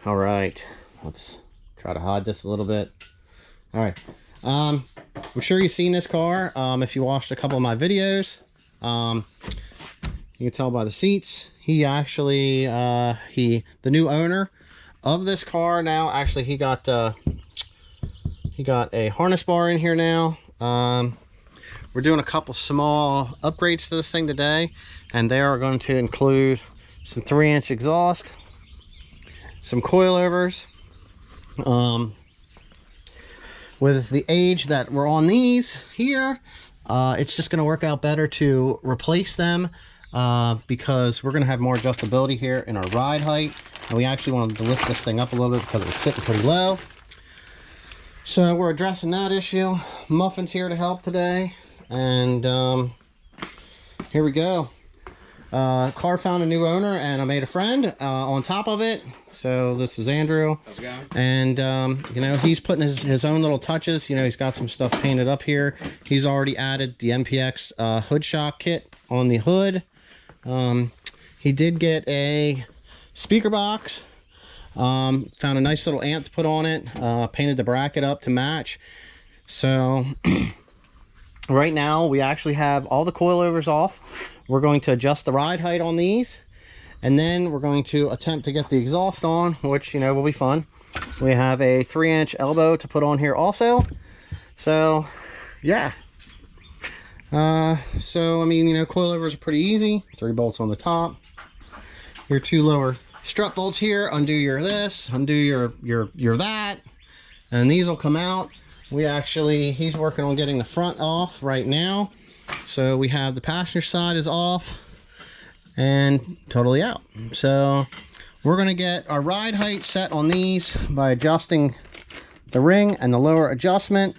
All right, let's try to hide this a little bit. All right, I'm sure you've seen this car if you watched a couple of my videos. You can tell by the seats. He actually the new owner of this car now, actually he got a harness bar in here now. We're doing a couple small upgrades to this thing today, and they are going to include some 3-inch exhaust, some coilovers. With the age that we're on these here, it's just going to work out better to replace them because we're going to have more adjustability here in our ride height, and we actually wanted to lift this thing up a little bit because it was sitting pretty low. So we're addressing that issue. Muffin's here to help today, and here we go. Car found a new owner, and I made a friend on top of it. So this is Andrew. How's it going? And you know, he's putting his own little touches. You know, he's got some stuff painted up here. He's already added the MPX hood shock kit on the hood. He did get a speaker box. Found a nice little amp to put on it. Painted the bracket up to match. So right now we actually have all the coilovers off. We're going to adjust the ride height on these, and then we're going to attempt to get the exhaust on, which, you know, will be fun. We have a 3-inch elbow to put on here also. So yeah, so I mean, you know, coilovers are pretty easy. 3 bolts on the top, your 2 lower strut bolts here, undo your this, undo your that, and these will come out. He's working on getting the front off right now. So we have the passenger side is off and totally out. So we're going to get our ride height set on these by adjusting the ring and the lower adjustment.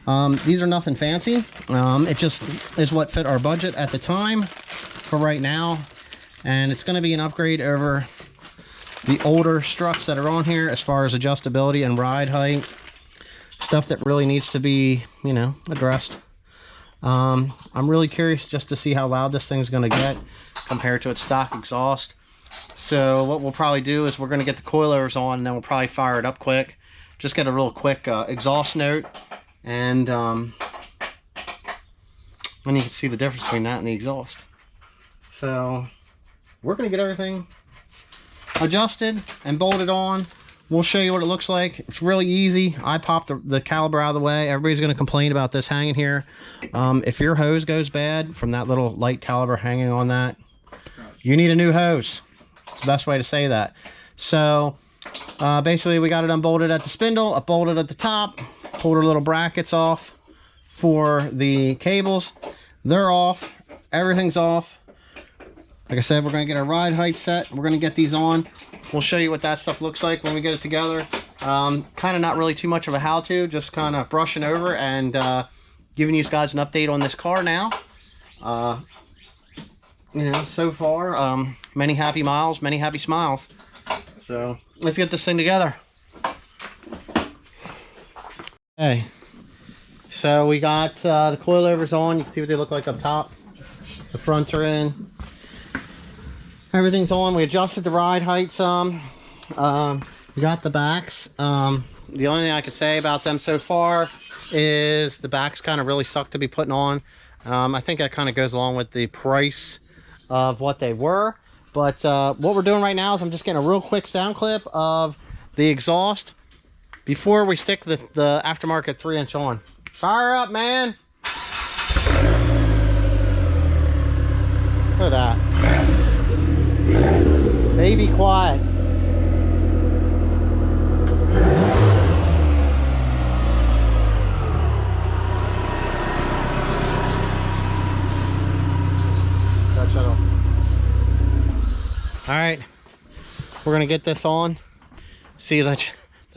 These are nothing fancy. It just is what fit our budget at the time for right now. And it's going to be an upgrade over the older struts that are on here as far as adjustability and ride height. Stuff that really needs to be, you know, addressed. I'm really curious just to see how loud this thing's going to get compared to its stock exhaust. So what we'll probably do is we're going to get the coilovers on, and then we'll probably fire it up quick. Just get a real quick exhaust note, and then you can see the difference between that and the exhaust. So we're going to get everything adjusted and bolted on. We'll show you what it looks like. It's really easy. I popped the caliper out of the way. Everybody's going to complain about this hanging here. If your hose goes bad from that little light caliper hanging on that, you need a new hose. It's the best way to say that. So basically we got it unbolted at the spindle, bolted at the top, pulled our little brackets off for the cables. They're off. Everything's off. Like I said, we're going to get our ride height set. We're going to get these on. We'll show you what that stuff looks like when we get it together. Kind of not really too much of a how-to, just kind of brushing over and giving you guys an update on this car now. You know, so far, many happy miles, many happy smiles. So let's get this thing together. Okay, so we got the coilovers on. You can see what they look like up top. The fronts are in. Everything's on. We adjusted the ride height some. We got the backs. The only thing I could say about them so far is the backs kind of really suck to be putting on. I think that kind of goes along with the price of what they were. But what we're doing right now is I'm just getting a real quick sound clip of the exhaust before we stick the aftermarket 3-inch on. Fire up, man! Look at that. Baby quiet. Shut off. All right, we're gonna get this on. See, let's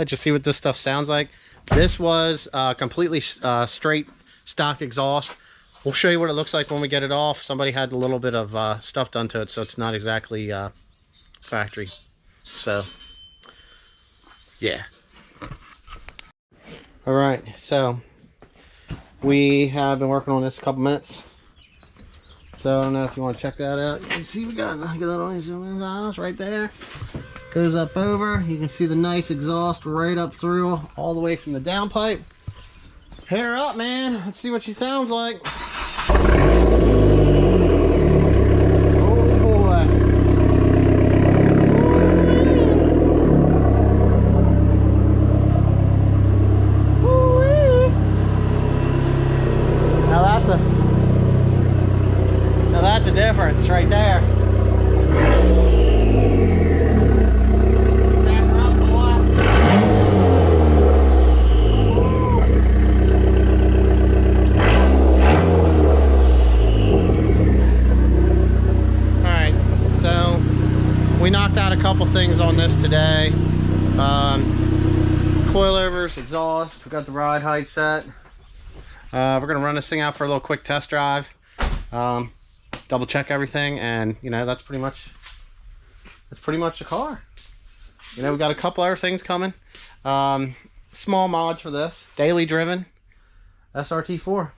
just see what this stuff sounds like. This was completely straight stock exhaust. We'll show you what it looks like when we get it off. Somebody had a little bit of stuff done to it, so it's not exactly factory. So yeah. All right, so we have been working on this a couple minutes. So I don't know if you want to check that out. You can see we got that on these right there. Goes up over. You can see the nice exhaust right up through, all the way from the downpipe. Hit her up, man. Let's see what she sounds like. Difference right there. Back her up a lot. Alright, so we knocked out a couple things on this today. Coilovers, exhaust, we got the ride height set. We're gonna run this thing out for a little quick test drive. Double check everything, and you know, that's pretty much the car. You know, we got a couple other things coming. Small mods for this. Daily driven srt4.